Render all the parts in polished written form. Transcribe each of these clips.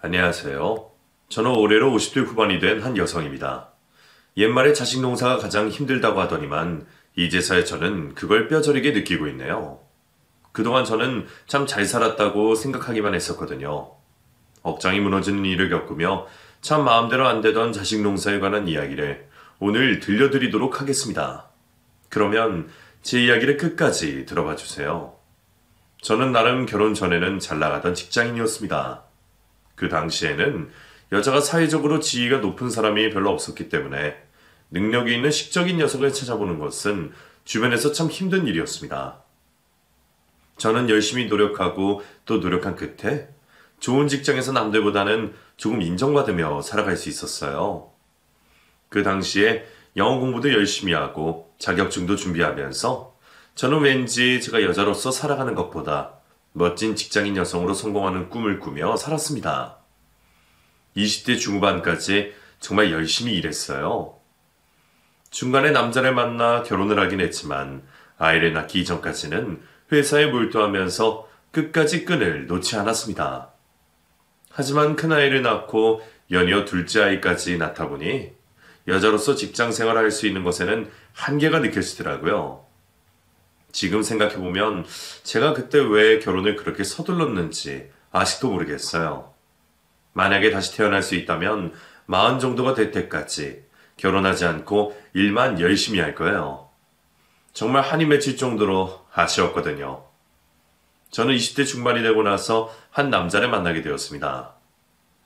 안녕하세요. 저는 올해로 50대 후반이 된 한 여성입니다. 옛말에 자식 농사가 가장 힘들다고 하더니만 이제서야 저는 그걸 뼈저리게 느끼고 있네요. 그동안 저는 참 잘 살았다고 생각하기만 했었거든요. 억장이 무너지는 일을 겪으며 참 마음대로 안 되던 자식 농사에 관한 이야기를 오늘 들려드리도록 하겠습니다. 그러면 제 이야기를 끝까지 들어봐 주세요. 저는 나름 결혼 전에는 잘 나가던 직장인이었습니다. 그 당시에는 여자가 사회적으로 지위가 높은 사람이 별로 없었기 때문에 능력이 있는 식적인 녀석을 찾아보는 것은 주변에서 참 힘든 일이었습니다. 저는 열심히 노력하고 또 노력한 끝에 좋은 직장에서 남들보다는 조금 인정받으며 살아갈 수 있었어요. 그 당시에 영어 공부도 열심히 하고 자격증도 준비하면서 저는 왠지 제가 여자로서 살아가는 것보다 멋진 직장인 여성으로 성공하는 꿈을 꾸며 살았습니다. 20대 중후반까지 정말 열심히 일했어요. 중간에 남자를 만나 결혼을 하긴 했지만 아이를 낳기 이전까지는 회사에 몰두하면서 끝까지 끈을 놓지 않았습니다. 하지만 큰아이를 낳고 연이어 둘째 아이까지 낳다 보니 여자로서 직장 생활을 할 수 있는 것에는 한계가 느껴지더라고요. 지금 생각해보면 제가 그때 왜 결혼을 그렇게 서둘렀는지 아직도 모르겠어요. 만약에 다시 태어날 수 있다면 40 정도가 될 때까지 결혼하지 않고 일만 열심히 할 거예요. 정말 한이 맺힐 정도로 아쉬웠거든요. 저는 20대 중반이 되고 나서 한 남자를 만나게 되었습니다.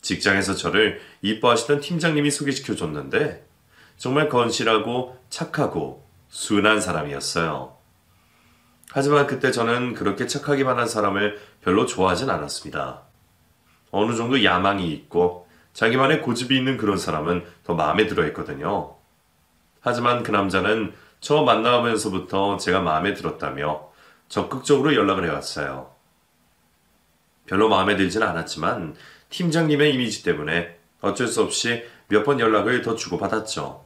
직장에서 저를 이뻐하시던 팀장님이 소개시켜줬는데 정말 건실하고 착하고 순한 사람이었어요. 하지만 그때 저는 그렇게 착하기만 한 사람을 별로 좋아하진 않았습니다. 어느 정도 야망이 있고 자기만의 고집이 있는 그런 사람은 더 마음에 들어 했거든요. 하지만 그 남자는 저 만나면서부터 제가 마음에 들었다며 적극적으로 연락을 해왔어요. 별로 마음에 들진 않았지만 팀장님의 이미지 때문에 어쩔 수 없이 몇 번 연락을 더 주고받았죠.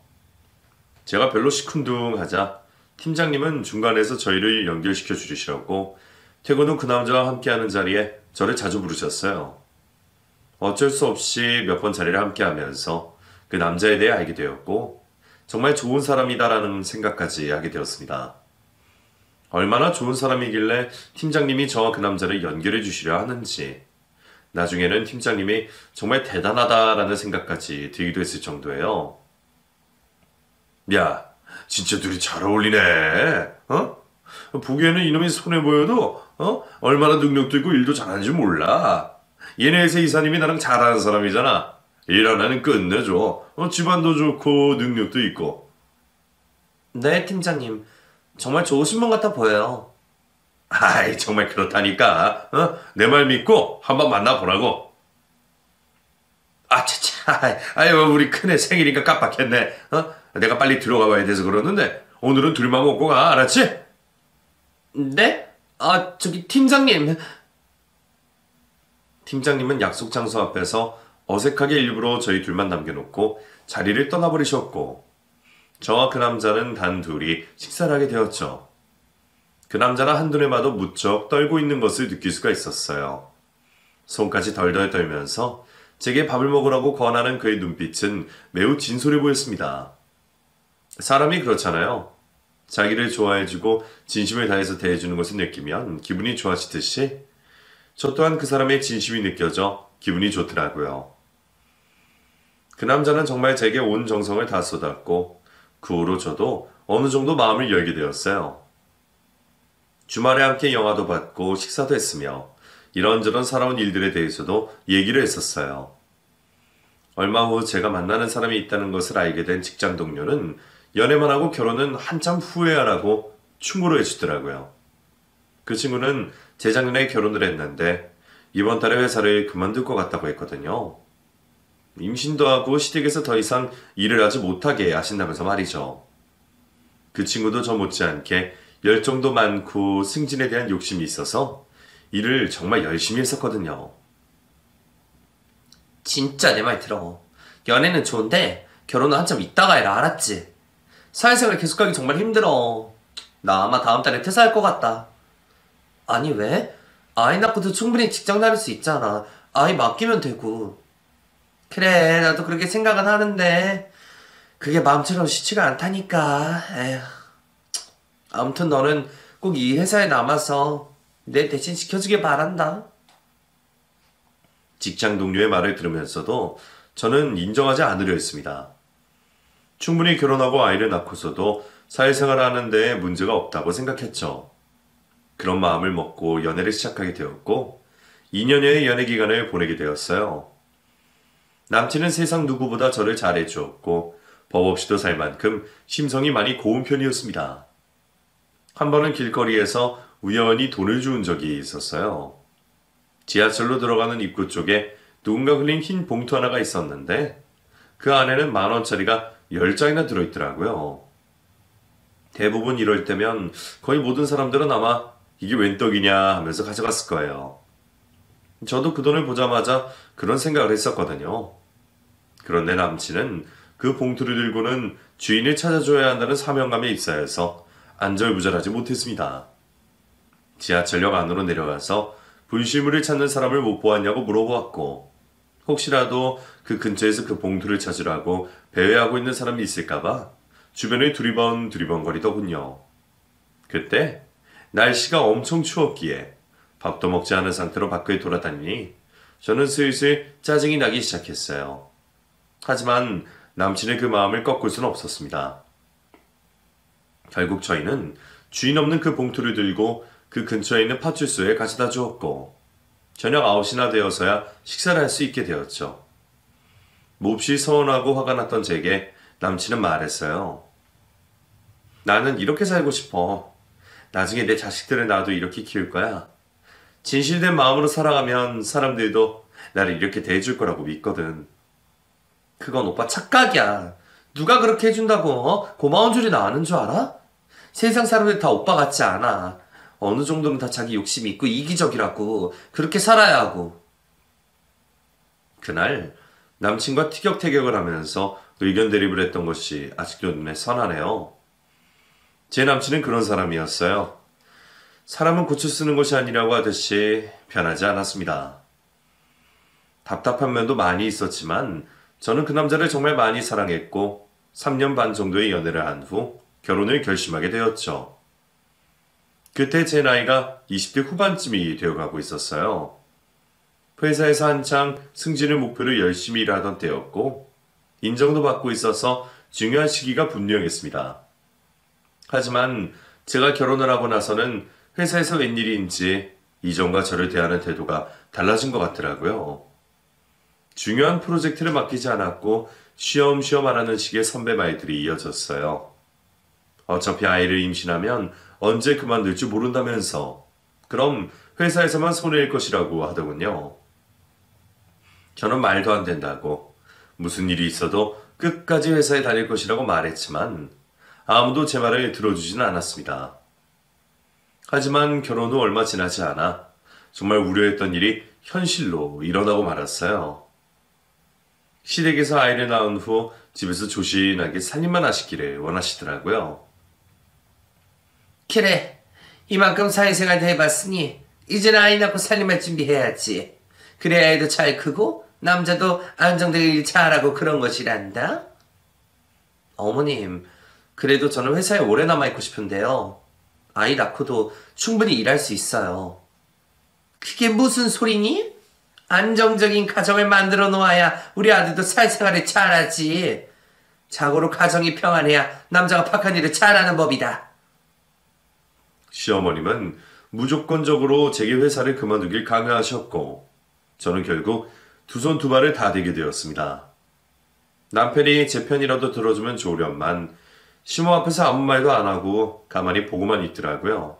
제가 별로 시큰둥하자 팀장님은 중간에서 저희를 연결시켜 주시라고 퇴근 후 그 남자와 함께하는 자리에 저를 자주 부르셨어요. 어쩔 수 없이 몇 번 자리를 함께하면서 그 남자에 대해 알게 되었고 정말 좋은 사람이다라는 생각까지 하게 되었습니다. 얼마나 좋은 사람이길래 팀장님이 저와 그 남자를 연결해 주시려 하는지 나중에는 팀장님이 정말 대단하다라는 생각까지 들기도 했을 정도예요. 야, 진짜 둘이 잘 어울리네. 보기에는 이놈이 손해 보여도 얼마나 능력도 있고 일도 잘하는지 몰라. 얘네 회사 이사님이 나랑 잘하는 사람이잖아. 일 하나는 끝내줘. 집안도 좋고 능력도 있고. 네, 팀장님. 정말 좋으신 분 같아 보여요. 아이, 정말 그렇다니까. 내 말 믿고 한번 만나보라고. 아, 차차. 아유, 우리 큰애 생일이니까 깜빡했네. 내가 빨리 들어가 봐야 돼서 그러는데 오늘은 둘만 먹고 가. 알았지? 네? 저기 팀장님. 팀장님은 약속 장소 앞에서 어색하게 일부러 저희 둘만 남겨놓고 자리를 떠나버리셨고 저와 그 남자는 단 둘이 식사를 하게 되었죠. 그 남자는 한눈에 봐도 무척 떨고 있는 것을 느낄 수가 있었어요. 손까지 덜덜 떨면서 제게 밥을 먹으라고 권하는 그의 눈빛은 매우 진솔해 보였습니다. 사람이 그렇잖아요. 자기를 좋아해주고 진심을 다해서 대해주는 것을 느끼면 기분이 좋아지듯이 저 또한 그 사람의 진심이 느껴져 기분이 좋더라고요. 그 남자는 정말 제게 온 정성을 다 쏟았고 그 후로 저도 어느 정도 마음을 열게 되었어요. 주말에 함께 영화도 봤고 식사도 했으며 이런저런 살아온 일들에 대해서도 얘기를 했었어요. 얼마 후 제가 만나는 사람이 있다는 것을 알게 된 직장 동료는 연애만 하고 결혼은 한참 후회하라고 충고를 해주더라고요. 그 친구는 재작년에 결혼을 했는데 이번 달에 회사를 그만둘 것 같다고 했거든요. 임신도 하고 시댁에서 더 이상 일을 하지 못하게 하신다면서 말이죠. 그 친구도 저 못지않게 열정도 많고 승진에 대한 욕심이 있어서 일을 정말 열심히 했었거든요. 진짜 내 말 들어. 연애는 좋은데 결혼은 한참 있다가 해라, 알았지? 사회생활 계속하기 정말 힘들어. 나 아마 다음 달에 퇴사할 것 같다. 아니 왜? 아이 낳고도 충분히 직장 다닐 수 있잖아. 아이 맡기면 되고. 그래, 나도 그렇게 생각은 하는데 그게 마음처럼 쉽지가 않다니까. 에휴. 아무튼 너는 꼭 이 회사에 남아서 내 대신 지켜주길 바란다. 직장 동료의 말을 들으면서도 저는 인정하지 않으려 했습니다. 충분히 결혼하고 아이를 낳고서도 사회생활을 하는 데 문제가 없다고 생각했죠. 그런 마음을 먹고 연애를 시작하게 되었고 2년여의 연애 기간을 보내게 되었어요. 남친은 세상 누구보다 저를 잘해주었고 법 없이도 살 만큼 심성이 많이 고운 편이었습니다. 한 번은 길거리에서 우연히 돈을 주운 적이 있었어요. 지하철로 들어가는 입구 쪽에 누군가 흘린 흰 봉투 하나가 있었는데 그 안에는 10,000원짜리가 10장이나 들어있더라고요. 대부분 이럴 때면 거의 모든 사람들은 아마 이게 웬 떡이냐 하면서 가져갔을 거예요. 저도 그 돈을 보자마자 그런 생각을 했었거든요. 그런데 남친은 그 봉투를 들고는 주인을 찾아줘야 한다는 사명감에 입사해서 안절부절하지 못했습니다. 지하철역 안으로 내려가서 분실물을 찾는 사람을 못 보았냐고 물어보았고 혹시라도 그 근처에서 그 봉투를 찾으라고 배회하고 있는 사람이 있을까봐 주변을 두리번거리더군요. 그때 날씨가 엄청 추웠기에 밥도 먹지 않은 상태로 밖을 돌아다니니 저는 슬슬 짜증이 나기 시작했어요. 하지만 남친의 그 마음을 꺾을 수는 없었습니다. 결국 저희는 주인 없는 그 봉투를 들고 그 근처에 있는 파출소에 가져다 주었고 저녁 9시나 되어서야 식사를 할 수 있게 되었죠. 몹시 서운하고 화가 났던 제게 남친은 말했어요. 나는 이렇게 살고 싶어. 나중에 내 자식들을 나도 이렇게 키울 거야. 진실된 마음으로 살아가면 사람들도 나를 이렇게 대해줄 거라고 믿거든. 그건 오빠 착각이야. 누가 그렇게 해준다고 고마운 줄이나 아는 줄 알아? 세상 사람들 다 오빠 같지 않아. 어느 정도는 다 자기 욕심이 있고 이기적이라고. 그렇게 살아야 하고. 그날 남친과 티격태격을 하면서 의견 대립을 했던 것이 아직도 눈에 선하네요. 제 남친은 그런 사람이었어요. 사람은 고쳐 쓰는 것이 아니라고 하듯이 변하지 않았습니다. 답답한 면도 많이 있었지만 저는 그 남자를 정말 많이 사랑했고 3년 반 정도의 연애를 한 후 결혼을 결심하게 되었죠. 그때 제 나이가 20대 후반쯤이 되어가고 있었어요. 회사에서 한창 승진을 목표로 열심히 일하던 때였고 인정도 받고 있어서 중요한 시기가 분명했습니다. 하지만 제가 결혼을 하고 나서는 회사에서 웬일인지 이전과 저를 대하는 태도가 달라진 것 같더라고요. 중요한 프로젝트를 맡기지 않았고 쉬엄쉬엄 하라는 식의 선배 말들이 이어졌어요. 어차피 아이를 임신하면 언제 그만둘지 모른다면서 그럼 회사에서만 손해일 것이라고 하더군요. 저는 말도 안 된다고 무슨 일이 있어도 끝까지 회사에 다닐 것이라고 말했지만 아무도 제 말을 들어주지는 않았습니다. 하지만 결혼 후 얼마 지나지 않아 정말 우려했던 일이 현실로 일어나고 말았어요. 시댁에서 아이를 낳은 후 집에서 조신하게 살림만 하시기를 원하시더라고요. 그래, 이만큼 사회생활도 해봤으니 이제는 아이 낳고 살림할 준비해야지. 그래야 애도 잘 크고 남자도 안정되게 일 잘하고 그런 것이란다. 어머님, 그래도 저는 회사에 오래 남아있고 싶은데요. 아이 낳고도 충분히 일할 수 있어요. 그게 무슨 소리니? 안정적인 가정을 만들어 놓아야 우리 아들도 사회생활을 잘하지. 자고로 가정이 평안해야 남자가 박한 일을 잘하는 법이다. 시어머님은 무조건적으로 제게 회사를 그만두길 강요하셨고 저는 결국 두 손 두 발을 다 대게 되었습니다. 남편이 제 편이라도 들어주면 좋으련만 시모 앞에서 아무 말도 안 하고 가만히 보고만 있더라고요.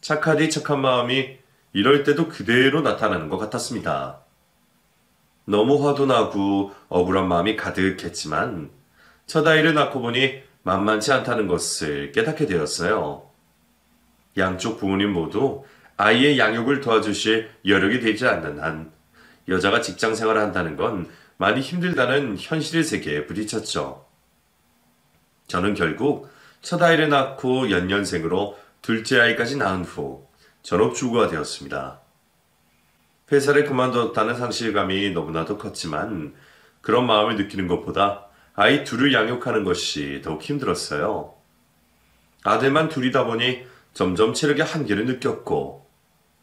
착하디 착한 마음이 이럴 때도 그대로 나타나는 것 같았습니다. 너무 화도 나고 억울한 마음이 가득했지만 첫 아이를 낳고 보니 만만치 않다는 것을 깨닫게 되었어요. 양쪽 부모님 모두 아이의 양육을 도와주실 여력이 되지 않는 한 여자가 직장 생활을 한다는 건 많이 힘들다는 현실의 세계에 부딪혔죠. 저는 결국 첫 아이를 낳고 연년생으로 둘째 아이까지 낳은 후 전업주부가 되었습니다. 회사를 그만뒀다는 상실감이 너무나도 컸지만 그런 마음을 느끼는 것보다 아이 둘을 양육하는 것이 더욱 힘들었어요. 아들만 둘이다 보니 점점 체력의 한계를 느꼈고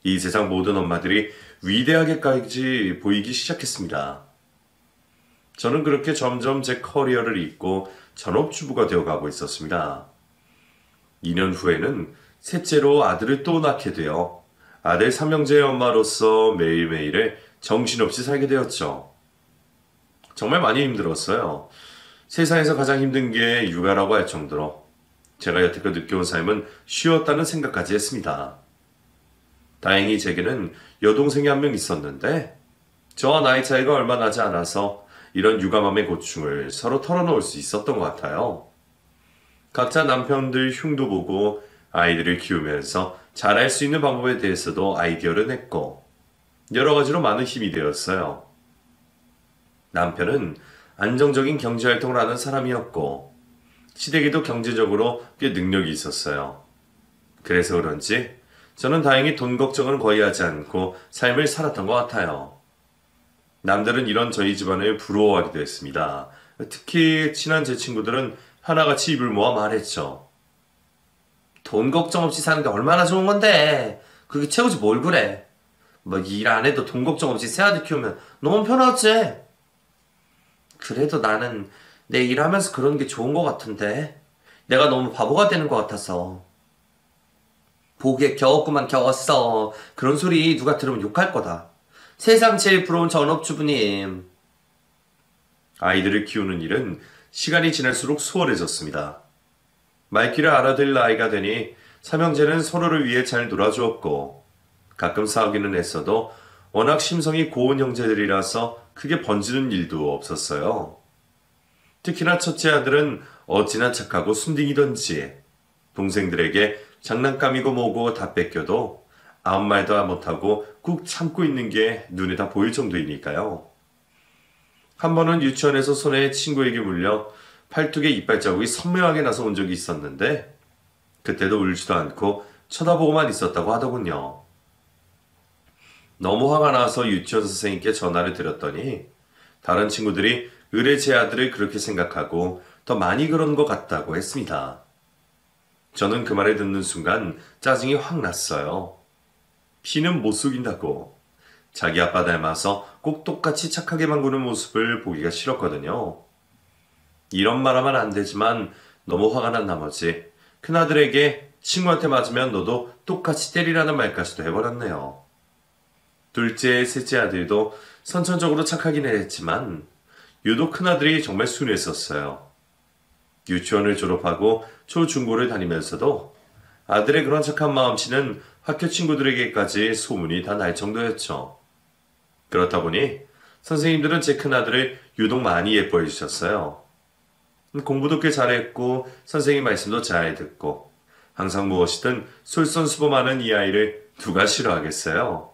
이 세상 모든 엄마들이 위대하게까지 보이기 시작했습니다. 저는 그렇게 점점 제 커리어를 잇고 전업주부가 되어가고 있었습니다. 2년 후에는 셋째로 아들을 또 낳게 되어 아들 삼형제의 엄마로서 매일매일을 정신없이 살게 되었죠. 정말 많이 힘들었어요. 세상에서 가장 힘든 게 육아라고 할 정도로 제가 여태껏 느껴온 삶은 쉬웠다는 생각까지 했습니다. 다행히 제게는 여동생이 한 명 있었는데 저와 나이 차이가 얼마 나지 않아서 이런 육아맘의 고충을 서로 털어놓을 수 있었던 것 같아요. 각자 남편들 흉도 보고 아이들을 키우면서 잘할 수 있는 방법에 대해서도 아이디어를 냈고 여러 가지로 많은 힘이 되었어요. 남편은 안정적인 경제활동을 하는 사람이었고 시댁에도 경제적으로 꽤 능력이 있었어요. 그래서 그런지 저는 다행히 돈 걱정은 거의 하지 않고 삶을 살았던 것 같아요. 남들은 이런 저희 집안을 부러워하기도 했습니다. 특히 친한 제 친구들은 하나같이 입을 모아 말했죠. 돈 걱정 없이 사는 게 얼마나 좋은 건데. 그게 최고지 뭘 그래. 뭐 일 안 해도 돈 걱정 없이 새 아들 키우면 너무 편하지. 그래도 나는 내 일하면서 그런 게 좋은 것 같은데. 내가 너무 바보가 되는 것 같아서. 보기에 겨웠구만 겨웠어. 그런 소리 누가 들으면 욕할 거다. 세상 제일 부러운 전업주부님. 아이들을 키우는 일은 시간이 지날수록 수월해졌습니다. 말귀를 알아들 나이가 되니 삼형제는 서로를 위해 잘 놀아주었고 가끔 싸우기는 했어도 워낙 심성이 고운 형제들이라서 크게 번지는 일도 없었어요. 특히나 첫째 아들은 어찌나 착하고 순딩이던지 동생들에게 장난감이고 뭐고 다 뺏겨도 아무 말도 못하고 꾹 참고 있는 게 눈에 다 보일 정도이니까요. 한 번은 유치원에서 손에 친구에게 물려 팔뚝에 이빨 자국이 선명하게 나서 온 적이 있었는데 그때도 울지도 않고 쳐다보고만 있었다고 하더군요. 너무 화가 나서 유치원 선생님께 전화를 드렸더니 다른 친구들이 의뢰 제 아들을 그렇게 생각하고 더 많이 그런 것 같다고 했습니다. 저는 그 말을 듣는 순간 짜증이 확 났어요. 피는 못 속인다고. 자기 아빠 닮아서 꼭 똑같이 착하게만 구는 모습을 보기가 싫었거든요. 이런 말 하면 안 되지만 너무 화가 난 나머지 큰아들에게 친구한테 맞으면 너도 똑같이 때리라는 말까지도 해버렸네요. 둘째, 셋째 아들도 선천적으로 착하긴 했지만 유독 큰아들이 정말 순했었어요. 유치원을 졸업하고 초중고를 다니면서도 아들의 그런 착한 마음씨는 학교 친구들에게까지 소문이 다 날 정도였죠. 그렇다 보니 선생님들은 제 큰아들을 유독 많이 예뻐해 주셨어요. 공부도 꽤 잘했고 선생님 말씀도 잘 듣고 항상 무엇이든 솔선수범하는 이 아이를 누가 싫어하겠어요.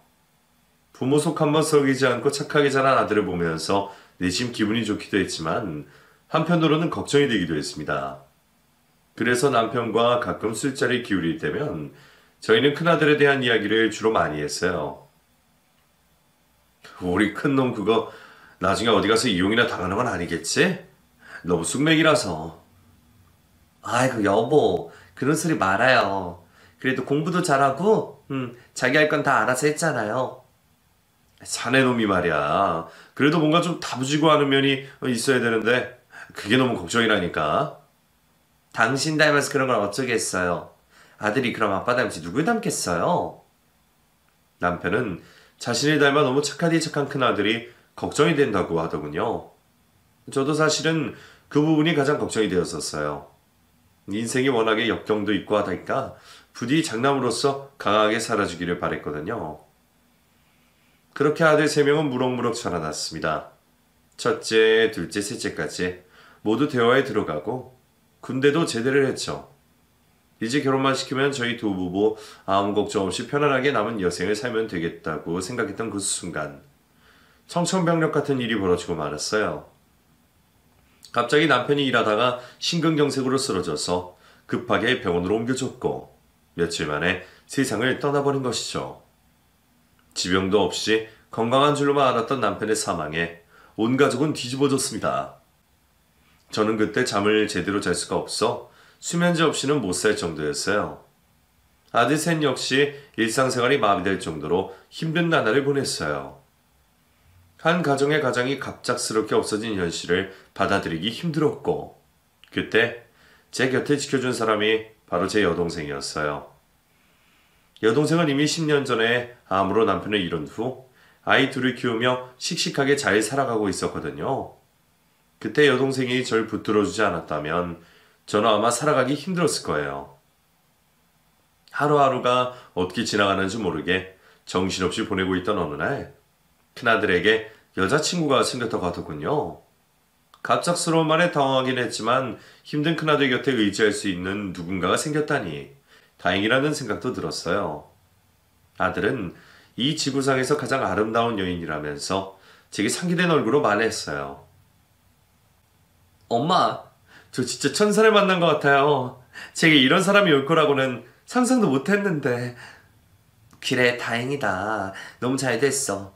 부모 속 한번 썩이지 않고 착하게 자란 아들을 보면서 내심 기분이 좋기도 했지만 한편으로는 걱정이 되기도 했습니다. 그래서 남편과 가끔 술자리 기울일 때면 저희는 큰아들에 대한 이야기를 주로 많이 했어요. 우리 큰놈 그거 나중에 어디 가서 이용이나 당하는 건 아니겠지? 너무 숙맥이라서. 아이고 여보 그런 소리 말아요. 그래도 공부도 잘하고 자기 할 건 다 알아서 했잖아요. 사내놈이 말이야. 그래도 뭔가 좀 다부지고 하는 면이 있어야 되는데 그게 너무 걱정이라니까. 당신 닮아서 그런 걸 어쩌겠어요. 아들이 그럼 아빠 닮지 누굴 닮겠어요. 남편은 자신을 닮아 너무 착하디 착한 큰아들이 걱정이 된다고 하더군요. 저도 사실은 그 부분이 가장 걱정이 되었었어요. 인생이 워낙에 역경도 있고 하다니까 부디 장남으로서 강하게 살아주기를 바랬거든요. 그렇게 아들 3명은 무럭무럭 자라났습니다. 첫째, 둘째, 셋째까지 모두 대화에 들어가고 군대도 제대를 했죠. 이제 결혼만 시키면 저희 두 부부 아무 걱정 없이 편안하게 남은 여생을 살면 되겠다고 생각했던 그 순간 청천벽력 같은 일이 벌어지고 말았어요. 갑자기 남편이 일하다가 심근경색으로 쓰러져서 급하게 병원으로 옮겨졌고 며칠 만에 세상을 떠나버린 것이죠. 지병도 없이 건강한 줄로만 알았던 남편의 사망에 온 가족은 뒤집어졌습니다. 저는 그때 잠을 제대로 잘 수가 없어 수면제 없이는 못 살 정도였어요. 아들 셋 역시 일상생활이 마비될 정도로 힘든 나날을 보냈어요. 한 가정의 가장이 갑작스럽게 없어진 현실을 받아들이기 힘들었고, 그때 제 곁에 지켜준 사람이 바로 제 여동생이었어요. 여동생은 이미 10년 전에 암으로 남편을 잃은 후 아이 둘을 키우며 씩씩하게 잘 살아가고 있었거든요. 그때 여동생이 절 붙들어주지 않았다면 저는 아마 살아가기 힘들었을 거예요. 하루하루가 어떻게 지나가는지 모르게 정신없이 보내고 있던 어느 날 큰아들에게 여자친구가 생겼다고 하더군요. 갑작스러운 말에 당황하긴 했지만 힘든 큰아들 곁에 의지할 수 있는 누군가가 생겼다니 다행이라는 생각도 들었어요. 아들은 이 지구상에서 가장 아름다운 여인이라면서 제게 상기된 얼굴로 말했어요. 엄마, 저 진짜 천사를 만난 것 같아요. 제게 이런 사람이 올 거라고는 상상도 못했는데. 그래, 다행이다. 너무 잘 됐어.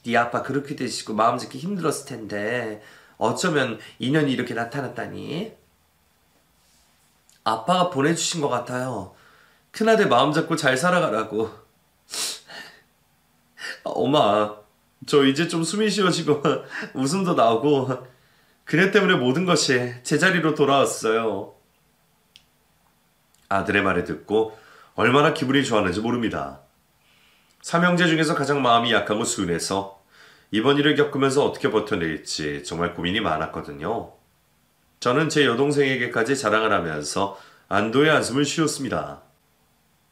네 아빠 그렇게 되시고 마음 잡기 힘들었을 텐데 어쩌면 인연이 이렇게 나타났다니. 아빠가 보내주신 것 같아요. 큰아들 마음 잡고 잘 살아가라고. 엄마, 저 이제 좀 숨이 쉬어지고 웃음도 나오고 그녀 때문에 모든 것이 제자리로 돌아왔어요. 아들의 말을 듣고 얼마나 기분이 좋았는지 모릅니다. 삼형제 중에서 가장 마음이 약하고 순해서 이번 일을 겪으면서 어떻게 버텨낼지 정말 고민이 많았거든요. 저는 제 여동생에게까지 자랑을 하면서 안도의 한숨을 쉬었습니다.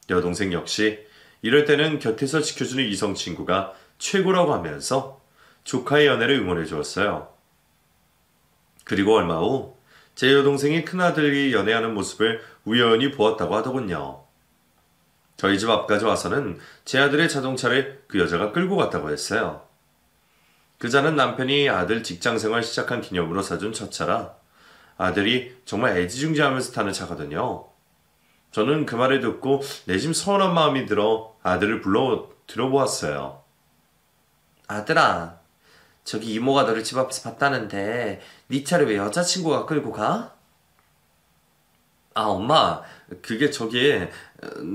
여동생 역시 이럴 때는 곁에서 지켜주는 이성 친구가 최고라고 하면서 조카의 연애를 응원해 주었어요. 그리고 얼마 후 제 여동생이 큰아들이 연애하는 모습을 우연히 보았다고 하더군요. 저희 집 앞까지 와서는 제 아들의 자동차를 그 여자가 끌고 갔다고 했어요. 그 차는 남편이 아들 직장생활 시작한 기념으로 사준 첫 차라 아들이 정말 애지중지하면서 타는 차거든요. 저는 그 말을 듣고 내심 서운한 마음이 들어 아들을 불러 들어보았어요. 아들아, 저기 이모가 너를 집 앞에서 봤다는데 네 차를 왜 여자친구가 끌고 가? 아, 엄마, 그게 저기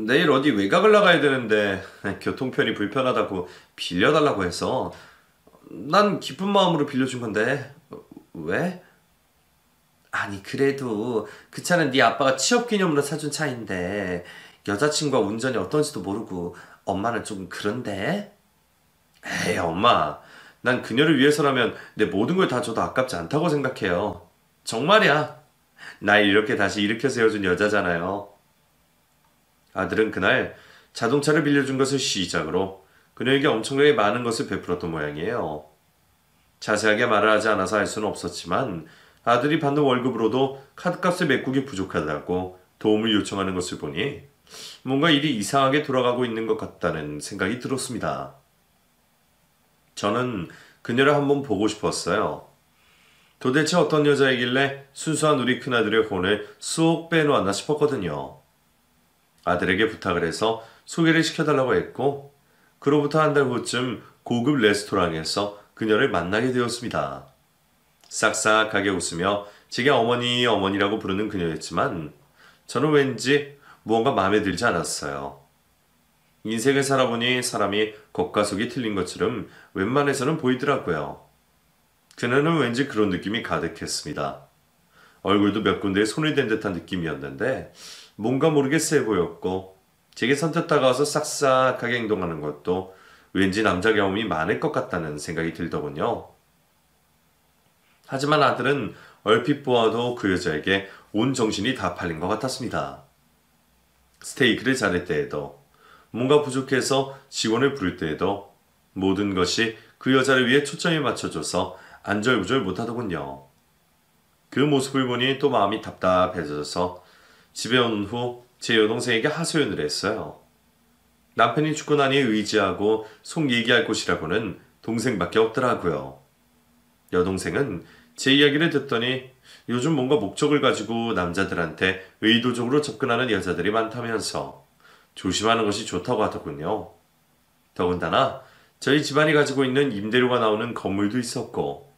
내일 어디 외곽을 나가야 되는데 교통편이 불편하다고 빌려달라고 해서 난 기쁜 마음으로 빌려준 건데. 왜? 아니, 그래도 그 차는 네 아빠가 취업기념으로 사준 차인데 여자친구가 운전이 어떤지도 모르고 엄마는 좀 그런데? 에이, 엄마, 난 그녀를 위해서라면 내 모든 걸 다 줘도 아깝지 않다고 생각해요. 정말이야. 날 이렇게 다시 일으켜 세워준 여자잖아요. 아들은 그날 자동차를 빌려준 것을 시작으로 그녀에게 엄청나게 많은 것을 베풀었던 모양이에요. 자세하게 말을 하지 않아서 알 수는 없었지만 아들이 받는 월급으로도 카드값을 메꾸기 부족하다고 도움을 요청하는 것을 보니 뭔가 일이 이상하게 돌아가고 있는 것 같다는 생각이 들었습니다. 저는 그녀를 한번 보고 싶었어요. 도대체 어떤 여자이길래 순수한 우리 큰아들의 혼을 쏙 빼놓았나 싶었거든요. 아들에게 부탁을 해서 소개를 시켜달라고 했고 그로부터 한 달 후쯤 고급 레스토랑에서 그녀를 만나게 되었습니다. 싹싹하게 웃으며 제게 어머니 어머니라고 부르는 그녀였지만 저는 왠지 무언가 마음에 들지 않았어요. 인생을 살아보니 사람이 겉과 속이 틀린 것처럼 웬만해서는 보이더라고요. 그녀는 왠지 그런 느낌이 가득했습니다. 얼굴도 몇 군데에 손을 댄 듯한 느낌이었는데 뭔가 모르게 세 보였고 제게 선뜻 다가와서 싹싹하게 행동하는 것도 왠지 남자 경험이 많을 것 같다는 생각이 들더군요. 하지만 아들은 얼핏 보아도 그 여자에게 온 정신이 다 팔린 것 같았습니다. 스테이크를 자를 때에도 뭔가 부족해서 직원을 부를 때에도 모든 것이 그 여자를 위해 초점이 맞춰져서 안절부절 못하더군요. 그 모습을 보니 또 마음이 답답해져서 집에 온 후 제 여동생에게 하소연을 했어요. 남편이 죽고 나니 의지하고 속 얘기할 곳이라고는 동생밖에 없더라고요. 여동생은 제 이야기를 듣더니 요즘 뭔가 목적을 가지고 남자들한테 의도적으로 접근하는 여자들이 많다면서 조심하는 것이 좋다고 하더군요. 더군다나 저희 집안이 가지고 있는 임대료가 나오는 건물도 있었고,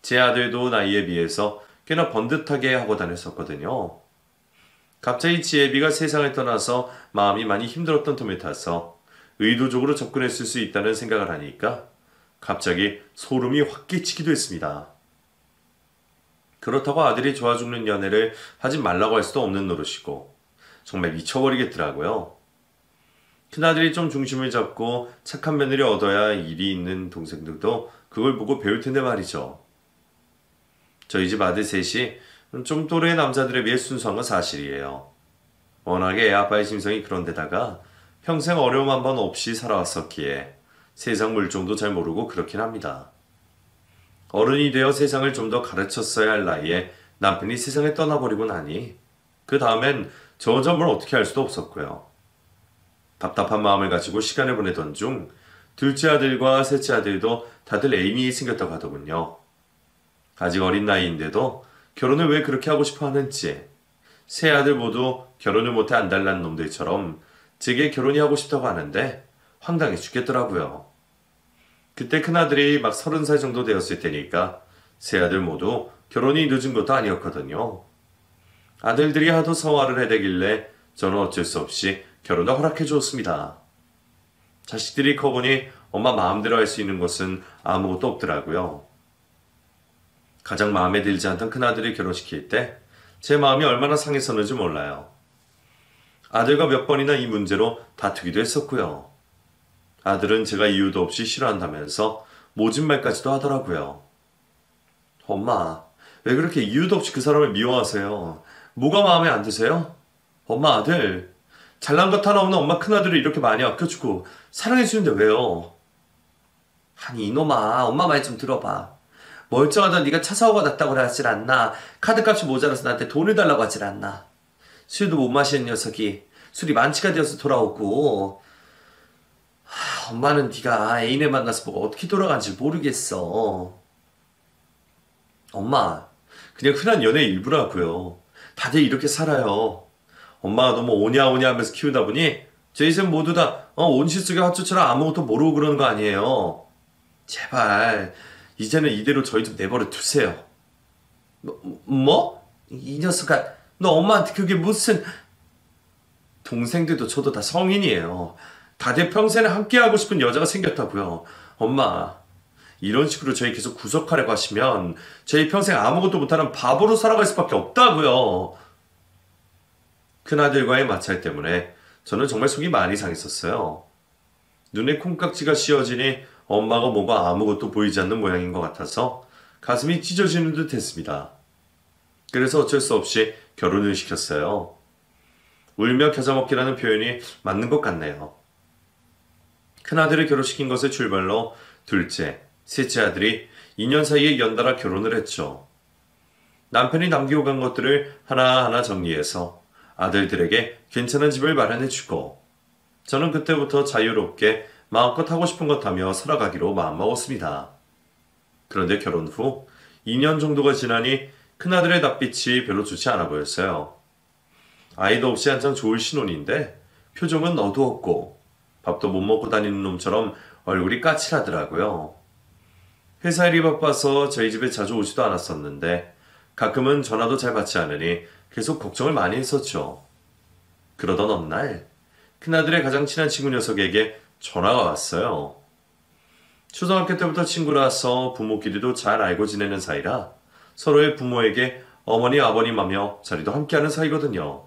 제 아들도 나이에 비해서 꽤나 번듯하게 하고 다녔었거든요. 갑자기 지혜비가 세상을 떠나서 마음이 많이 힘들었던 틈을 타서 의도적으로 접근했을 수 있다는 생각을 하니까 갑자기 소름이 확 끼치기도 했습니다. 그렇다고 아들이 좋아 죽는 연애를 하지 말라고 할 수도 없는 노릇이고 정말 미쳐버리겠더라고요. 큰아들이 좀 중심을 잡고 착한 며느리 얻어야 일이 있는 동생들도 그걸 보고 배울 텐데 말이죠. 저희 집 아들 셋이 좀 또래 남자들에 비해 순수한 건 사실이에요. 워낙에 애 아빠의 심성이 그런데다가 평생 어려움 한 번 없이 살아왔었기에 세상 물정도 잘 모르고 그렇긴 합니다. 어른이 되어 세상을 좀 더 가르쳤어야 할 나이에 남편이 세상을 떠나버리고 나니 그 다음엔 저 혼자 뭘 어떻게 할 수도 없었고요. 답답한 마음을 가지고 시간을 보내던 중 둘째 아들과 셋째 아들도 다들 애인이 생겼다고 하더군요. 아직 어린 나이인데도 결혼을 왜 그렇게 하고 싶어 하는지, 세 아들 모두 결혼을 못해 안달난 놈들처럼 제게 결혼이 하고 싶다고 하는데 황당해 죽겠더라고요. 그때 큰아들이 막 30살 정도 되었을 테니까 세 아들 모두 결혼이 늦은 것도 아니었거든요. 아들들이 하도 성화를 해대길래 저는 어쩔 수 없이 결혼을 허락해 주었습니다. 자식들이 커보니 엄마 마음대로 할 수 있는 것은 아무것도 없더라고요. 가장 마음에 들지 않던 큰아들을 결혼시킬 때 제 마음이 얼마나 상했었는지 몰라요. 아들과 몇 번이나 이 문제로 다투기도 했었고요. 아들은 제가 이유도 없이 싫어한다면서 모진 말까지도 하더라고요. 엄마, 왜 그렇게 이유도 없이 그 사람을 미워하세요? 뭐가 마음에 안 드세요? 엄마 아들, 잘난 것 하나 없는 엄마 큰아들을 이렇게 많이 아껴주고 사랑해주는데 왜요? 아니 이놈아, 엄마 말 좀 들어봐. 멀쩡하던 네가 차 사고가 났다고 하질 않나? 카드값이 모자라서 나한테 돈을 달라고 하질 않나? 술도 못 마시는 녀석이 술이 만취가 되어서 돌아오고, 엄마는 네가 애인을 만나서 뭐가 어떻게 돌아간지 모르겠어. 엄마, 그냥 흔한 연애의 일부라고요. 다들 이렇게 살아요. 엄마가 너무 오냐오냐 하면서 키우다 보니 저희 셋 모두 다 온실 속의 화초처럼 아무것도 모르고 그러는 거 아니에요. 제발 이제는 이대로 저희 좀 내버려 두세요. 뭐? 이 녀석아, 너 엄마한테 그게 무슨... 동생들도 저도 다 성인이에요. 다들 평생을 함께하고 싶은 여자가 생겼다고요. 엄마, 이런 식으로 저희 계속 구속하려고 하시면 저희 평생 아무것도 못하는 바보로 살아갈 수밖에 없다고요. 큰아들과의 마찰 때문에 저는 정말 속이 많이 상했었어요. 눈에 콩깍지가 씌어지니 엄마가 뭐가 아무것도 보이지 않는 모양인 것 같아서 가슴이 찢어지는 듯 했습니다. 그래서 어쩔 수 없이 결혼을 시켰어요. 울며 겨자 먹기라는 표현이 맞는 것 같네요. 큰아들을 결혼시킨 것을 출발로 둘째, 셋째 아들이 2년 사이에 연달아 결혼을 했죠. 남편이 남기고 간 것들을 하나하나 정리해서 아들들에게 괜찮은 집을 마련해주고 저는 그때부터 자유롭게 마음껏 하고 싶은 것 하며 살아가기로 마음먹었습니다. 그런데 결혼 후 2년 정도가 지나니 큰아들의 낯빛이 별로 좋지 않아 보였어요. 아이도 없이 한창 좋을 신혼인데 표정은 어두웠고 밥도 못 먹고 다니는 놈처럼 얼굴이 까칠하더라고요. 회사 일이 바빠서 저희 집에 자주 오지도 않았었는데 가끔은 전화도 잘 받지 않으니 계속 걱정을 많이 했었죠. 그러던 어느 날 큰아들의 가장 친한 친구 녀석에게 전화가 왔어요. 초등학교 때부터 친구라서 부모끼리도 잘 알고 지내는 사이라 서로의 부모에게 어머니 아버님 하며 자리도 함께하는 사이거든요.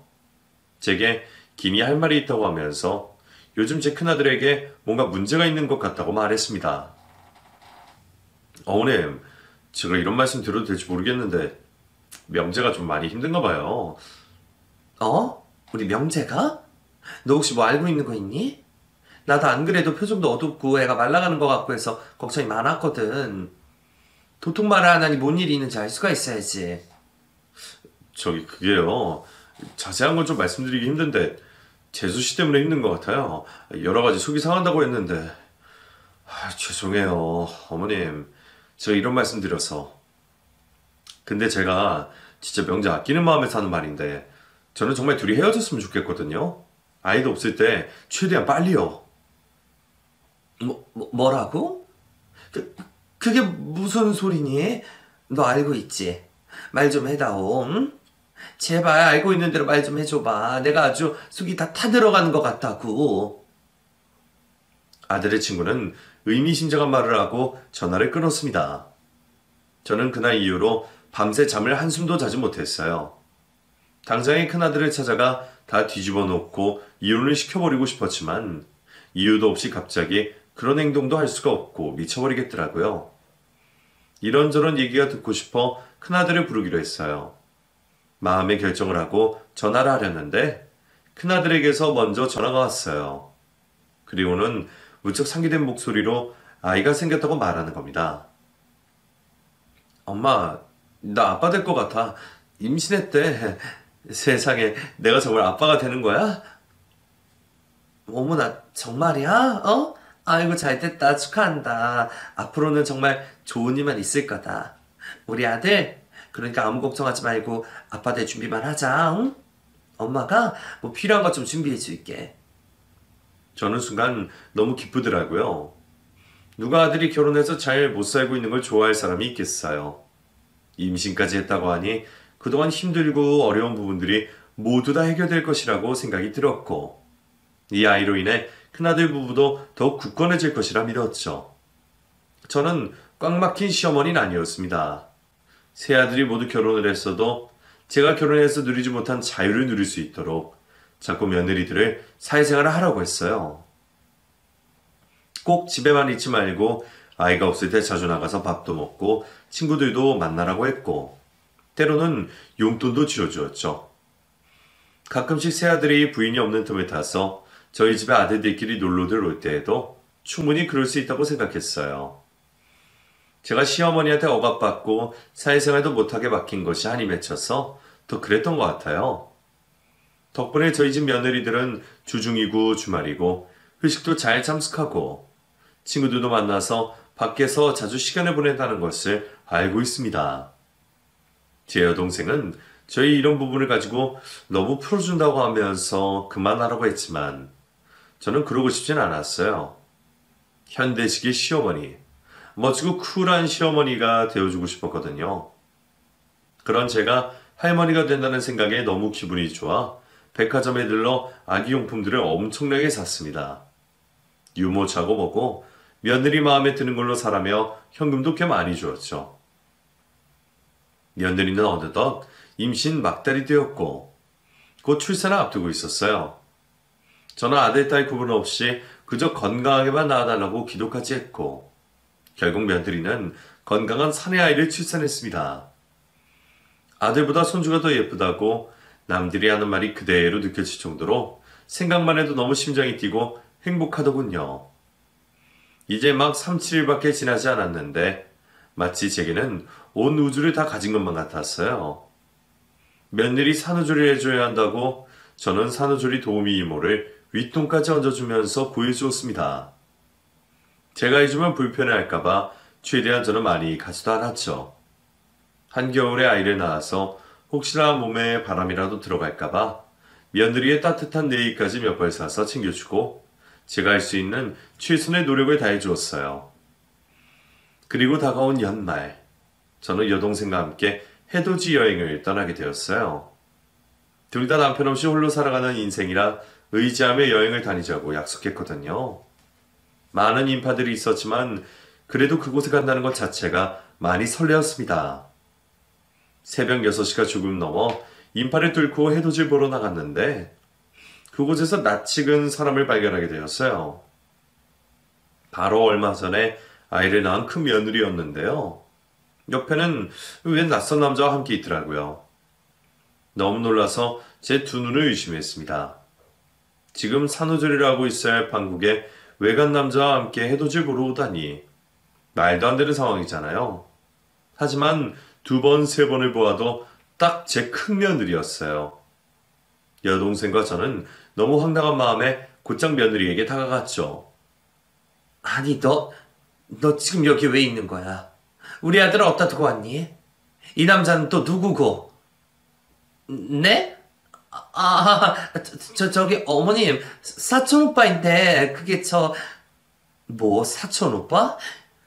제게 김이 할 말이 있다고 하면서 요즘 제 큰아들에게 뭔가 문제가 있는 것 같다고 말했습니다. 어머님, 제가 이런 말씀 드려도 될지 모르겠는데 명재가 좀 많이 힘든가 봐요. 우리 명재가? 너 혹시 뭐 알고 있는 거 있니? 나도 안 그래도 표정도 어둡고 애가 말라가는 것 같고 해서 걱정이 많았거든. 도통 말을 안 하니 뭔 일이 있는지 알 수가 있어야지. 그게요. 자세한 건 좀 말씀드리기 힘든데 재수씨 때문에 힘든 것 같아요. 여러 가지 속이 상한다고 했는데 죄송해요. 어머님, 제가 이런 말씀 드려서. 근데 제가 진짜 명재 아끼는 마음에서 하는 말인데 저는 정말 둘이 헤어졌으면 좋겠거든요. 아이도 없을 때 최대한 빨리요. 뭐라고? 그게 무슨 소리니? 너 알고 있지? 말 좀 해다오, 응? 제발 알고 있는 대로 말 좀 해줘봐. 내가 아주 속이 다 타들어가는 것 같다고. 아들의 친구는 의미심장한 말을 하고 전화를 끊었습니다. 저는 그날 이후로 밤새 잠을 한숨도 자지 못했어요. 당장에 큰아들을 찾아가 다 뒤집어 놓고 이혼을 시켜버리고 싶었지만 이유도 없이 갑자기 그런 행동도 할 수가 없고 미쳐버리겠더라고요. 이런저런 얘기가 듣고 싶어 큰아들을 부르기로 했어요. 마음의 결정을 하고 전화를 하려는데 큰아들에게서 먼저 전화가 왔어요. 그리고는 무척 상기된 목소리로 아이가 생겼다고 말하는 겁니다. 엄마, 나 아빠 될 것 같아. 임신했대. 세상에, 내가 정말 아빠가 되는 거야? 어머나, 정말이야? 어? 아이고, 잘 됐다. 축하한다. 앞으로는 정말 좋은 일만 있을 거다. 우리 아들, 그러니까 아무 걱정하지 말고 아빠 될 준비만 하자, 응? 엄마가 뭐 필요한 것 좀 준비해 줄게. 저는 순간 너무 기쁘더라고요. 누가 아들이 결혼해서 잘 못 살고 있는 걸 좋아할 사람이 있겠어요. 임신까지 했다고 하니 그동안 힘들고 어려운 부분들이 모두 다 해결될 것이라고 생각이 들었고, 이 아이로 인해 큰아들 부부도 더욱 굳건해질 것이라 믿었죠. 저는 꽉 막힌 시어머니는 아니었습니다. 세 아들이 모두 결혼을 했어도 제가 결혼해서 누리지 못한 자유를 누릴 수 있도록 자꾸 며느리들을 사회생활을 하라고 했어요. 꼭 집에만 있지 말고 아이가 없을 때 자주 나가서 밥도 먹고 친구들도 만나라고 했고, 때로는 용돈도 쥐어주었죠. 가끔씩 새아들이 부인이 없는 틈을 타서 저희 집에 아들들끼리 놀러들 올 때에도 충분히 그럴 수 있다고 생각했어요. 제가 시어머니한테 억압받고 사회생활도 못하게 막힌 것이 한이 맺혀서 더 그랬던 것 같아요. 덕분에 저희 집 며느리들은 주중이고 주말이고 회식도 잘 참석하고 친구들도 만나서 밖에서 자주 시간을 보낸다는 것을 알고 있습니다. 제 여동생은 저희 이런 부분을 가지고 너무 풀어준다고 하면서 그만하라고 했지만 저는 그러고 싶진 않았어요. 현대식의 시어머니, 멋지고 쿨한 시어머니가 되어주고 싶었거든요. 그런 제가 할머니가 된다는 생각에 너무 기분이 좋아 백화점에 들러 아기용품들을 엄청나게 샀습니다. 유모차고 뭐고 며느리 마음에 드는 걸로 사라며 현금도 꽤 많이 주었죠. 며느리는 어느덧 임신 막달이 되었고 곧 출산을 앞두고 있었어요. 저는 아들, 딸 구분 없이 그저 건강하게만 낳아달라고 기도까지 했고 결국 며느리는 건강한 사내 아이를 출산했습니다. 아들보다 손주가 더 예쁘다고 남들이 하는 말이 그대로 느껴질 정도로 생각만 해도 너무 심장이 뛰고 행복하더군요. 이제 막 3, 7일밖에 지나지 않았는데 마치 제게는 온 우주를 다 가진 것만 같았어요. 며느리 산후조리를 해줘야 한다고 저는 산후조리 도우미 이모를 윗돈까지 얹어주면서 구해주었습니다. 제가 해주면 불편해할까봐 최대한 저는 많이 가지도 않았죠. 한겨울에 아이를 낳아서 혹시나 몸에 바람이라도 들어갈까봐 며느리의 따뜻한 네일까지 몇 벌 사서 챙겨주고 제가 할 수 있는 최선의 노력을 다해주었어요. 그리고 다가온 연말, 저는 여동생과 함께 해돋이 여행을 떠나게 되었어요. 둘 다 남편 없이 홀로 살아가는 인생이라 의지하며 여행을 다니자고 약속했거든요. 많은 인파들이 있었지만 그래도 그곳에 간다는 것 자체가 많이 설레었습니다. 새벽 6시가 조금 넘어 인파를 뚫고 해돋이를 보러 나갔는데 그곳에서 낯익은 사람을 발견하게 되었어요. 바로 얼마 전에 아이를 낳은 큰 며느리였는데요. 옆에는 웬 낯선 남자와 함께 있더라고요. 너무 놀라서 제 두 눈을 의심했습니다. 지금 산후조리를 하고 있어야 할 판국에 외간 남자와 함께 해돋이를 보러 오다니 말도 안 되는 상황이잖아요. 하지만 2번, 3번을 보아도 딱 제 큰 며느리였어요. 여동생과 저는 너무 황당한 마음에 곧장 며느리에게 다가갔죠. 아니, 너 지금 여기 왜 있는 거야? 우리 아들을 어디다 두고 왔니? 이 남자는 또 누구고? 네? 저기 어머님, 사촌 오빠인데, 그게 뭐 사촌 오빠?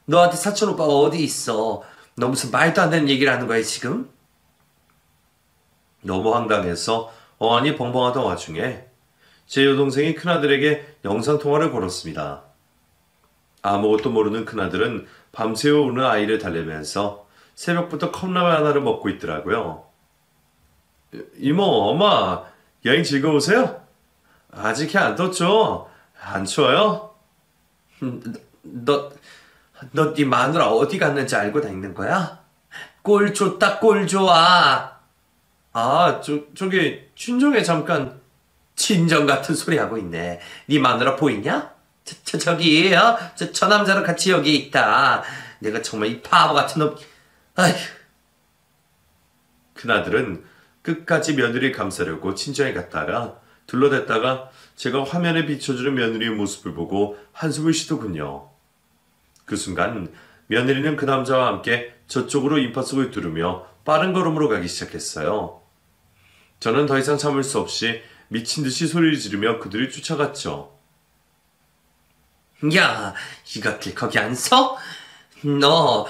너한테 사촌 오빠가 어디 있어? 너 무슨 말도 안 되는 얘기를 하는 거야 지금? 너무 황당해서 어안이 벙벙하던 와중에 제 여동생이 큰아들에게 영상통화를 걸었습니다. 아무것도 모르는 큰아들은 밤새워 우는 아이를 달래면서 새벽부터 컵라면 하나를 먹고 있더라고요. 이모, 엄마, 여행 즐거우세요? 아직 해 안 떴죠? 안 추워요? 너 네 마누라 어디 갔는지 알고 다니는 거야? 꼴 좋다 꼴 좋아. 아, 저기, 친정에 잠깐. 친정 같은 소리 하고 있네. 네 마누라 보이냐? 저기 저 남자랑 같이 여기 있다. 내가 정말 이 바보 같은 놈. 아휴. 큰아들은 끝까지 며느리 감싸려고 친정에 갔다가 둘러댔다가 제가 화면에 비춰주는 며느리의 모습을 보고 한숨을 쉬더군요. 그 순간 며느리는 그 남자와 함께 저쪽으로 임파석을 두르며 빠른 걸음으로 가기 시작했어요. 저는 더 이상 참을 수 없이 미친 듯이 소리를 지르며 그들을 쫓아갔죠. 야, 이것들 거기 안 서? 너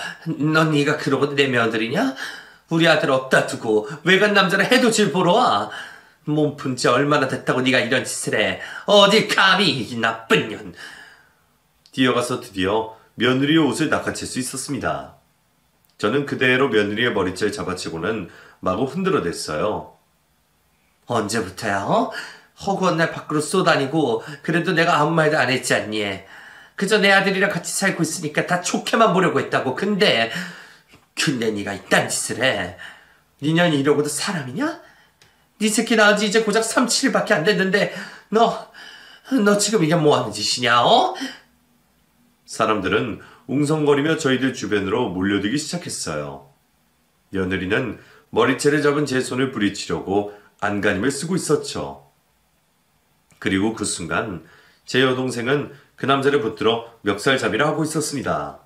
네가 그러고 내 며느리냐? 우리 아들 없다 두고 외간 남자를 해돋이를 보러 와. 몸푼 지 얼마나 됐다고 네가 이런 짓을 해. 어디 감히 이 나쁜 년. 뛰어가서 드디어 며느리의 옷을 낚아챌 수 있었습니다. 저는 그대로 며느리의 머리채를 잡아채고는 마구 흔들어댔어요. 언제부터야? 허구한 날 밖으로 쏘다니고 그래도 내가 아무 말도 안 했지 않니? 그저 내 아들이랑 같이 살고 있으니까 다 좋게만 보려고 했다고. 근데 네가 이딴 짓을 해. 네 년이 이러고도 사람이냐? 네 새끼 낳은 지 이제 고작 3, 7일밖에 안 됐는데 너 지금 이게 뭐 하는 짓이냐? 사람들은 웅성거리며 저희들 주변으로 몰려들기 시작했어요. 며느리는 머리채를 잡은 제 손을 부리치려고 안간힘을 쓰고 있었죠. 그리고 그 순간 제 여동생은 그 남자를 붙들어 멱살잡이를 하고 있었습니다.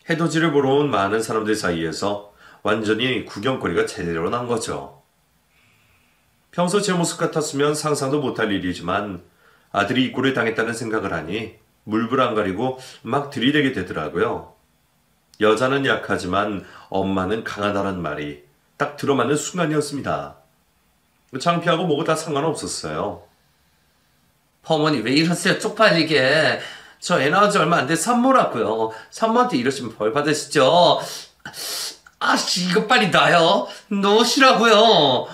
해돋이를 보러 온 많은 사람들 사이에서 완전히 구경거리가 제대로 난 거죠. 평소 제 모습 같았으면 상상도 못할 일이지만 아들이 이 꼴을 당했다는 생각을 하니 물불 안 가리고 막 들이대게 되더라고요. 여자는 약하지만 엄마는 강하다는 말이 딱 들어맞는 순간이었습니다. 창피하고 뭐고 다 상관없었어요. 어머니 왜 이러세요? 쪽팔리게. 저 애 낳은 지 얼마 안 돼 산모라고요. 산모한테 이러시면 벌 받으시죠. 아씨 이거 빨리 놔요. 놓으시라고요.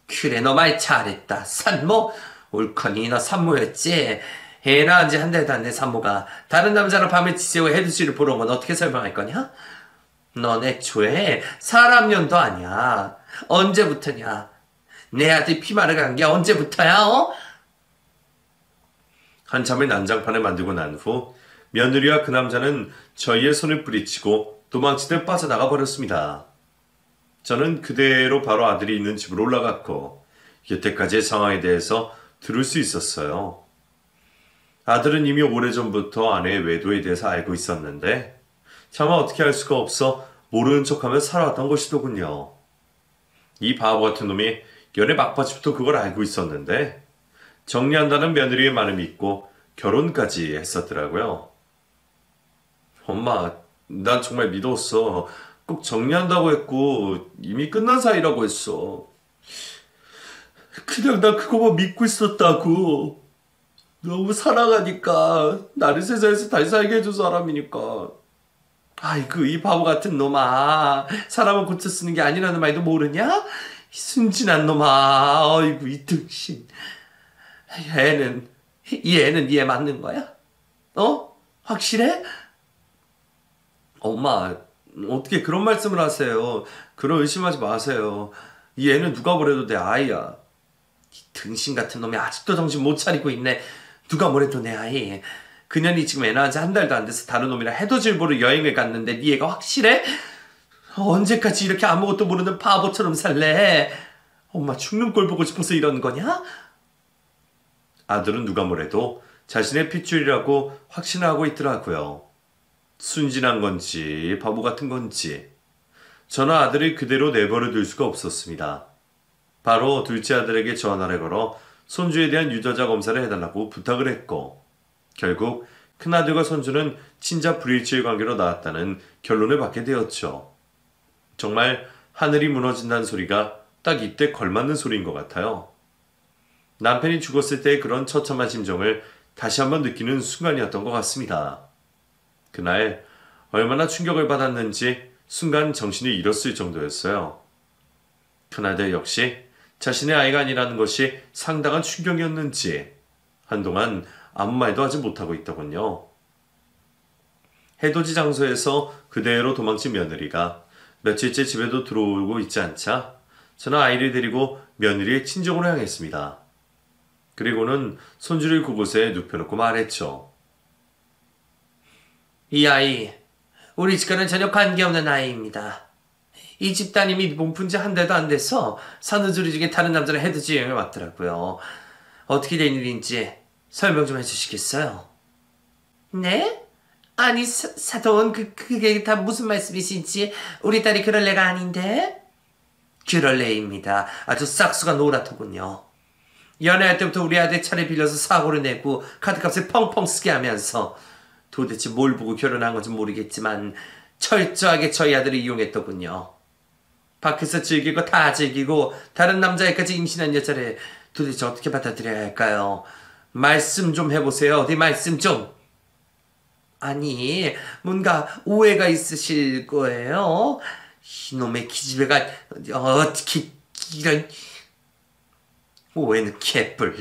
그래 너 말 잘했다. 산모? 옳거니 너 산모였지. 애 낳은 지 한 달도 안 된 산모가 다른 남자랑 밤에 지새워 해돋이를 보러 온 건 어떻게 설명할 거냐? 넌 애초에 사람년도 아니야. 언제부터냐? 내 아들 피마를 간 게 언제부터야? 한참을 난장판을 만들고 난 후 며느리와 그 남자는 저희의 손을 뿌리치고 도망치듯 빠져나가 버렸습니다. 저는 그대로 바로 아들이 있는 집으로 올라갔고 여태까지의 상황에 대해서 들을 수 있었어요. 아들은 이미 오래전부터 아내의 외도에 대해서 알고 있었는데 차마 어떻게 할 수가 없어 모르는 척하며 살아왔던 것이더군요. 이 바보 같은 놈이 연애 막바지부터 그걸 알고 있었는데 정리한다는 며느리의 말을 믿고 결혼까지 했었더라고요. 엄마, 난 정말 믿었어. 꼭 정리한다고 했고 이미 끝난 사이라고 했어. 그냥 나 그거만 믿고 있었다고. 너무 사랑하니까 나를 세상에서 다시 살게 해준 사람이니까. 아이고 이 바보 같은 놈아. 사람을 고쳐 쓰는 게 아니라는 말도 모르냐? 이 순진한 놈아. 아이고 이 등신. 이 애는 니에 맞는 거야? 확실해? 엄마, 어떻게 그런 말씀을 하세요? 그런 의심하지 마세요. 이 애는 누가 뭐래도 내 아이야. 이 등신 같은 놈이 아직도 정신 못 차리고 있네. 누가 뭐래도 내 아이. 그년이 지금 애 낳은 지 한 달도 안 돼서 다른 놈이랑 해돋이를 보러 여행을 갔는데 네 애가 확실해? 언제까지 이렇게 아무것도 모르는 바보처럼 살래? 엄마 죽는 꼴 보고 싶어서 이러는 거냐? 아들은 누가 뭐래도 자신의 핏줄이라고 확신하고 있더라고요. 순진한 건지 바보 같은 건지 저는 아들을 그대로 내버려 둘 수가 없었습니다. 바로 둘째 아들에게 전화를 걸어 손주에 대한 유전자 검사를 해달라고 부탁을 했고 결국 큰아들과 손주는 친자 불일치의 관계로 나왔다는 결론을 받게 되었죠. 정말 하늘이 무너진다는 소리가 딱 이때 걸맞는 소리인 것 같아요. 남편이 죽었을 때의 그런 처참한 심정을 다시 한번 느끼는 순간이었던 것 같습니다. 그날 얼마나 충격을 받았는지 순간 정신을 잃었을 정도였어요. 큰아들 역시 자신의 아이가 아니라는 것이 상당한 충격이었는지 한동안 아무 말도 하지 못하고 있더군요. 해돋이 장소에서 그대로 도망친 며느리가 며칠째 집에도 들어오고 있지 않자 저는 아이를 데리고 며느리의 친정으로 향했습니다. 그리고는 손주를 그곳에 눕혀놓고 말했죠. 이 아이, 우리 집과는 전혀 관계없는 아이입니다. 이 집 따님이 몸 푼 지 한 달도 안 돼서 산후조리 중에 다른 남자를 해돋이 여행을 왔더라고요. 어떻게 된 일인지 설명 좀 해주시겠어요? 네? 아니 사돈 그게 다 무슨 말씀이신지 우리 딸이 그럴 애가 아닌데? 그럴 애입니다. 아주 싹수가 노랗더군요. 연애할 때부터 우리 아들 차를 빌려서 사고를 내고 카드값을 펑펑 쓰게 하면서 도대체 뭘 보고 결혼한 건지 모르겠지만 철저하게 저희 아들을 이용했더군요. 밖에서 즐기고 다 즐기고 다른 남자애까지 임신한 여자를 도대체 어떻게 받아들여야 할까요? 말씀 좀 해보세요. 어디 말씀 좀. 아니 뭔가 오해가 있으실 거예요. 이놈의 기집애가 어떻게 이런... 오해는 개뿔.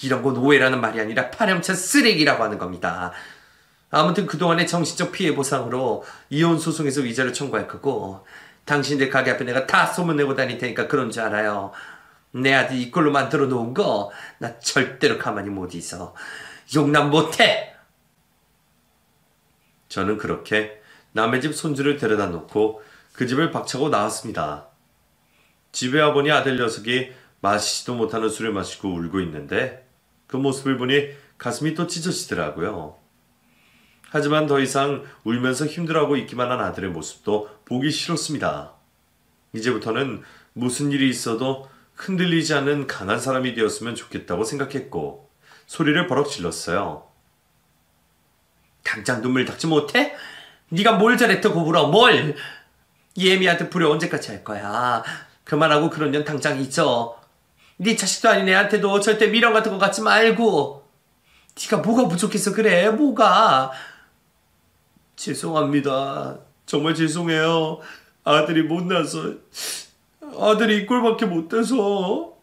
이런 건 오해라는 말이 아니라 파렴치한 쓰레기라고 하는 겁니다. 아무튼 그동안의 정신적 피해 보상으로 이혼 소송에서 위자료 청구할 거고 당신들 가게 앞에 내가 다 소문내고 다닐 테니까 그런 줄 알아요. 내 아들 이꼴로 만들어 놓은 거 나 절대로 가만히 못 있어. 용납 못해. 저는 그렇게 남의 집 손주를 데려다 놓고 그 집을 박차고 나왔습니다. 집에 와보니 아들 녀석이 마시지도 못하는 술을 마시고 울고 있는데 그 모습을 보니 가슴이 또 찢어지더라고요. 하지만 더 이상 울면서 힘들어하고 있기만 한 아들의 모습도 보기 싫었습니다. 이제부터는 무슨 일이 있어도 흔들리지 않는 강한 사람이 되었으면 좋겠다고 생각했고 소리를 버럭 질렀어요. 당장 눈물 닦지 못해? 네가 뭘 잘했다고 울어 뭘? 예미한테 불효 언제까지 할 거야? 그만하고 그런 년 당장 잊어. 네 자식도 아닌 애한테도 절대 미련 같은 거 갖지 말고. 네가 뭐가 부족해서 그래? 뭐가? 죄송합니다. 정말 죄송해요. 아들이 못나서 아들이 이 꼴밖에 못돼서.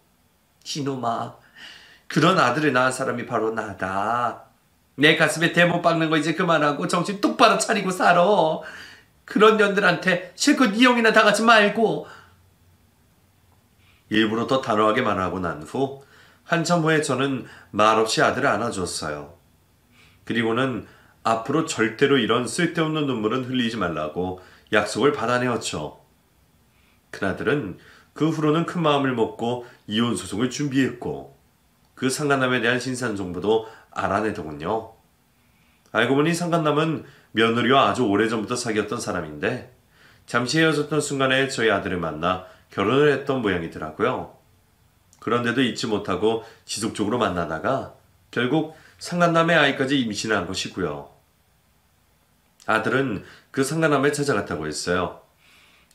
이놈아, 그런 아들을 낳은 사람이 바로 나다. 내 가슴에 대못 박는 거 이제 그만하고 정신 똑바로 차리고 살아. 그런 년들한테 실컷 이용이나 당하지 말고. 일부러 더 단호하게 말하고 난 후 한참 후에 저는 말없이 아들을 안아주었어요. 그리고는 앞으로 절대로 이런 쓸데없는 눈물은 흘리지 말라고 약속을 받아내었죠. 큰아들은 그 후로는 큰 마음을 먹고 이혼 소송을 준비했고 그 상간남에 대한 신상 정보도 알아내더군요. 알고 보니 상간남은 며느리와 아주 오래전부터 사귀었던 사람인데 잠시 헤어졌던 순간에 저희 아들을 만나 결혼을 했던 모양이더라고요. 그런데도 잊지 못하고 지속적으로 만나다가 결국 상간남의 아이까지 임신한 것이고요. 아들은 그 상간남에 찾아갔다고 했어요.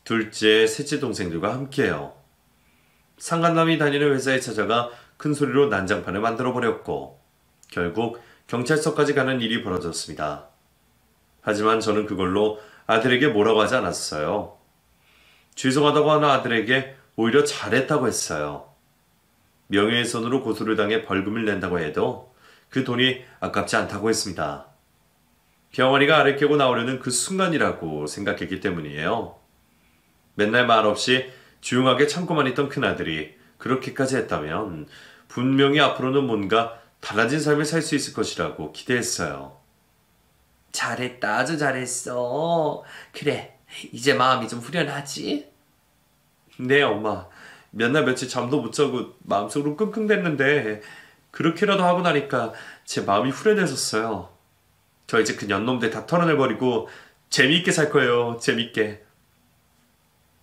둘째, 셋째 동생들과 함께요. 상간남이 다니는 회사에 찾아가 큰 소리로 난장판을 만들어버렸고 결국 경찰서까지 가는 일이 벌어졌습니다. 하지만 저는 그걸로 아들에게 뭐라고 하지 않았어요. 죄송하다고 하는 아들에게 오히려 잘했다고 했어요. 명예훼손으로 고소를 당해 벌금을 낸다고 해도 그 돈이 아깝지 않다고 했습니다. 병아리가 알을 깨고 나오려는 그 순간이라고 생각했기 때문이에요. 맨날 말없이 조용하게 참고만 있던 큰아들이 그렇게까지 했다면 분명히 앞으로는 뭔가 달라진 삶을 살 수 있을 것이라고 기대했어요. 잘했다, 아주 잘했어. 그래, 이제 마음이 좀 후련하지? 네, 엄마. 몇 날 며칠 잠도 못 자고 마음속으로 끙끙댔는데 그렇게라도 하고 나니까 제 마음이 후련해졌어요. 저 이제 그 년놈들 다 털어내버리고 재미있게 살 거예요. 재미있게.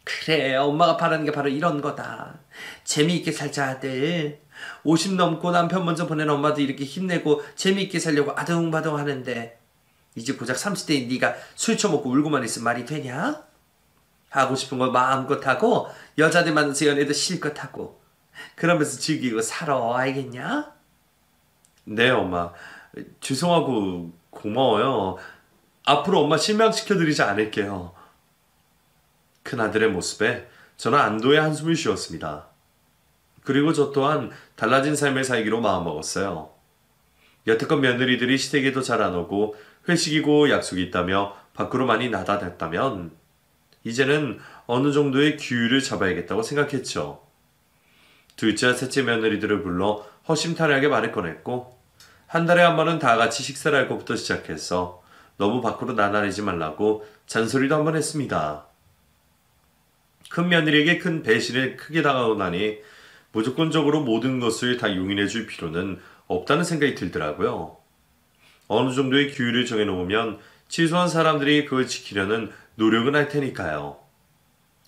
그래, 엄마가 바라는 게 바로 이런 거다. 재미있게 살자, 아들. 50 넘고 남편 먼저 보낸 엄마도 이렇게 힘내고 재미있게 살려고 아둥바둥 하는데 이제 고작 30대인 네가 술 처먹고 울고만 있으면 말이 되냐? 하고 싶은 거 마음껏 하고 여자들 만나서 연애도 실컷 하고 그러면서 즐기고 살아, 알겠냐? 네, 엄마. 죄송하고 고마워요. 앞으로 엄마 실망시켜드리지 않을게요. 큰아들의 모습에 저는 안도의 한숨을 쉬었습니다. 그리고 저 또한 달라진 삶을 살기로 마음먹었어요. 여태껏 며느리들이 시댁에도 잘 안 오고 회식이고 약속이 있다며 밖으로 많이 나다녔다면 이제는 어느 정도의 규율을 잡아야겠다고 생각했죠. 둘째, 셋째 며느리들을 불러 허심탄회하게 말을 꺼냈고 한 달에 한 번은 다 같이 식사를 할 것부터 시작해서 너무 밖으로 나다니지 말라고 잔소리도 한 번 했습니다. 큰 며느리에게 큰 배신을 크게 당하고 나니 무조건적으로 모든 것을 다 용인해 줄 필요는 없다는 생각이 들더라고요. 어느 정도의 규율을 정해놓으면 최소한 사람들이 그걸 지키려는 노력은 할 테니까요.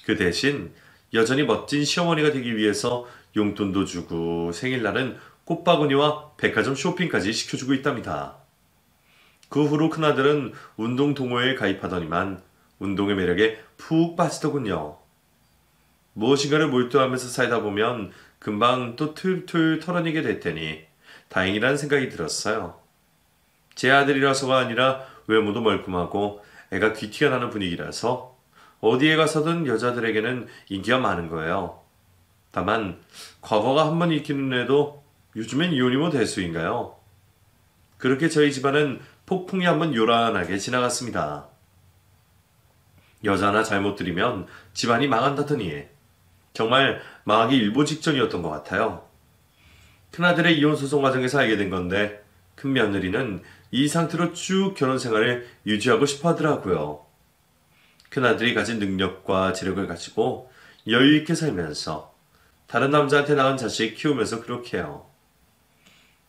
그 대신 여전히 멋진 시어머니가 되기 위해서 용돈도 주고 생일날은 꽃바구니와 백화점 쇼핑까지 시켜주고 있답니다. 그 후로 큰아들은 운동 동호회에 가입하더니만 운동의 매력에 푹 빠지더군요. 무엇인가를 몰두하면서 살다 보면 금방 또 툴툴 털어내게 될 테니 다행이라는 생각이 들었어요. 제 아들이라서가 아니라 외모도 멀끔하고 애가 귀티가 나는 분위기라서 어디에 가서든 여자들에게는 인기가 많은 거예요. 다만 과거가 한 번 있기는 해도 요즘엔 이혼이면 대수인가요? 그렇게 저희 집안은 폭풍이 한 번 요란하게 지나갔습니다. 여자 하나 잘못 들이면 집안이 망한다더니 정말 망하기 일보 직전이었던 것 같아요. 큰아들의 이혼 소송 과정에서 알게 된 건데 큰 며느리는 이 상태로 쭉 결혼 생활을 유지하고 싶어 하더라고요. 큰아들이 가진 능력과 재력을 가지고 여유 있게 살면서 다른 남자한테 낳은 자식 키우면서 그렇게 해요.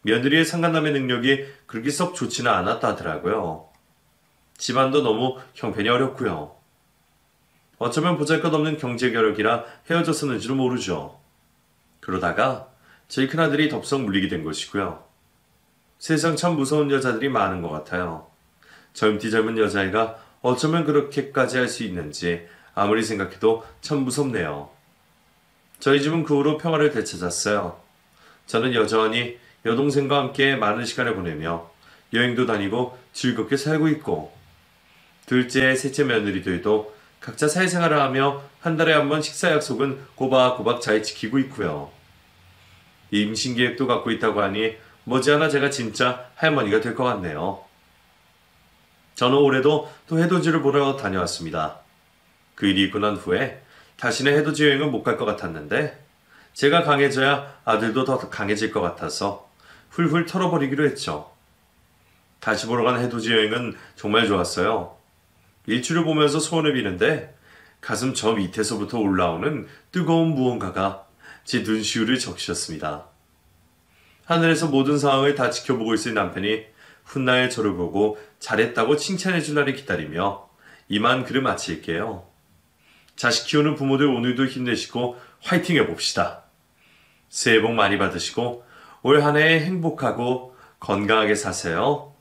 며느리의 상간남의 능력이 그렇게 썩 좋지는 않았다 하더라고요. 집안도 너무 형편이 어렵고요. 어쩌면 보잘것없는 경제결력이라 헤어졌었는지도 모르죠. 그러다가 저희 큰아들이 덥석 물리게 된 것이고요. 세상 참 무서운 여자들이 많은 것 같아요. 젊디 젊은 여자애가 어쩌면 그렇게까지 할 수 있는지 아무리 생각해도 참 무섭네요. 저희 집은 그 후로 평화를 되찾았어요. 저는 여전히 여동생과 함께 많은 시간을 보내며 여행도 다니고 즐겁게 살고 있고 둘째, 셋째 며느리들도 각자 사회생활을 하며 한 달에 한 번 식사 약속은 꼬박꼬박 잘 지키고 있고요. 임신 계획도 갖고 있다고 하니 머지않아 제가 진짜 할머니가 될 것 같네요. 저는 올해도 또 해돋이를 보러 다녀왔습니다. 그 일이 있고 난 후에 다시는 해돋이 여행은 못 갈 것 같았는데 제가 강해져야 아들도 더 강해질 것 같아서 훌훌 털어버리기로 했죠. 다시 보러 간 해돋이 여행은 정말 좋았어요. 일출을 보면서 소원을 비는데 가슴 저 밑에서부터 올라오는 뜨거운 무언가가 제 눈시울을 적셨습니다. 하늘에서 모든 상황을 다 지켜보고 있을 남편이 훗날 저를 보고 잘했다고 칭찬해 줄 날을 기다리며 이만 글을 마칠게요. 자식 키우는 부모들 오늘도 힘내시고 화이팅 해봅시다. 새해 복 많이 받으시고 올 한 해 행복하고 건강하게 사세요.